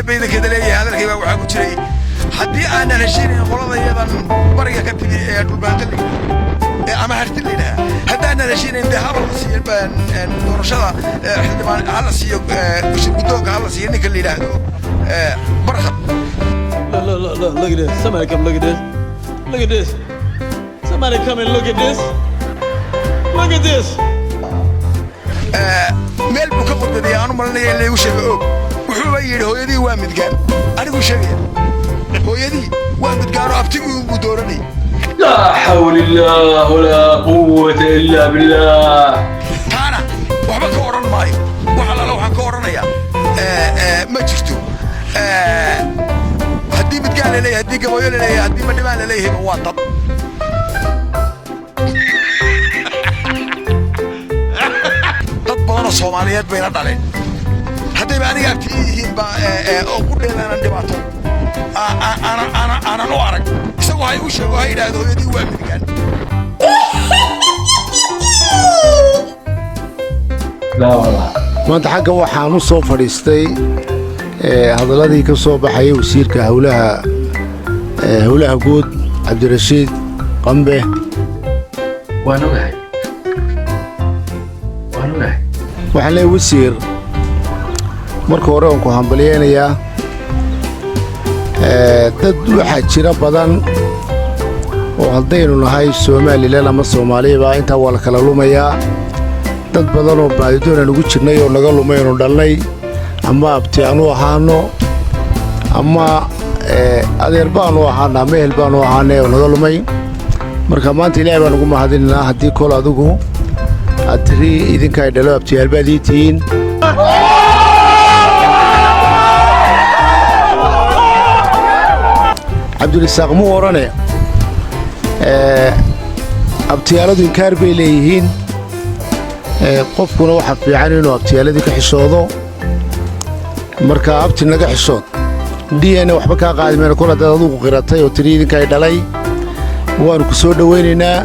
بيد كده ليه هذا الكيبا وحاجة شيء حدي أنا نشيني خلاص يدا بريء كتير الباندل أما هرتلي لها هذا أنا نشيني ده هذا السير بان ورشة إحنا على السير وش بدوك على السير نكلي له برخة لا look at this somebody come look at this somebody come and look at this meel buu ka qodbay aanu malinaya in lagu sheego wuxuu yiri hooyadii waa midgaan anigu sheegay hooyadii waa midgaan oo abtigu uu dooranay لا حول الله ولا قوة إلا بالله أنا وحبك ورن ماي وحلا لو حك ورنايا ما جرتو هدي متقال لي هدي قبيل لي هدي ما دمان لي هي مواطن طبعا الصوماليات بين الدلين هدي بعني أكتيهم با أقول لنا أنا دبعته أنا نوارك سوى هاي وش هاي ده هو يدي وين كان لا والله ما أنت حاجة وحانو صوف فريستي هذا الذي كصوب حي وسير كهولها هولها جود عبد الرشيد قنبه وأنا جاي وحنا وسير مركو ورانكو همبليين يا dad waxa jira badan oo hadaynu nahay Soomaaliland ama Soomaaliba inta wala kala lumaya dad badan oo baadidoona lagu jirnay oo laga lumayno dhalnay ama abti aanu ahaano ama adeer baan oo ahaana meel baan oo ahaanay oo laga lumay marka maanta Ilaahay baan ugu mahadinaa hadii kol adigu adri idinka ay dhalo abti albaaditiin عبد الرزاق مو ورانه abtiyaaladu inkaar bay leeyihiin qofkuna waxa fiican inuu abtiyaaladii ka xishoodo marka abti naga xishood DNA waxba ka qaadimayna kula dad adigu qiratay oo tiriidinka ay dhalay waan ku soo dhaweynaynaa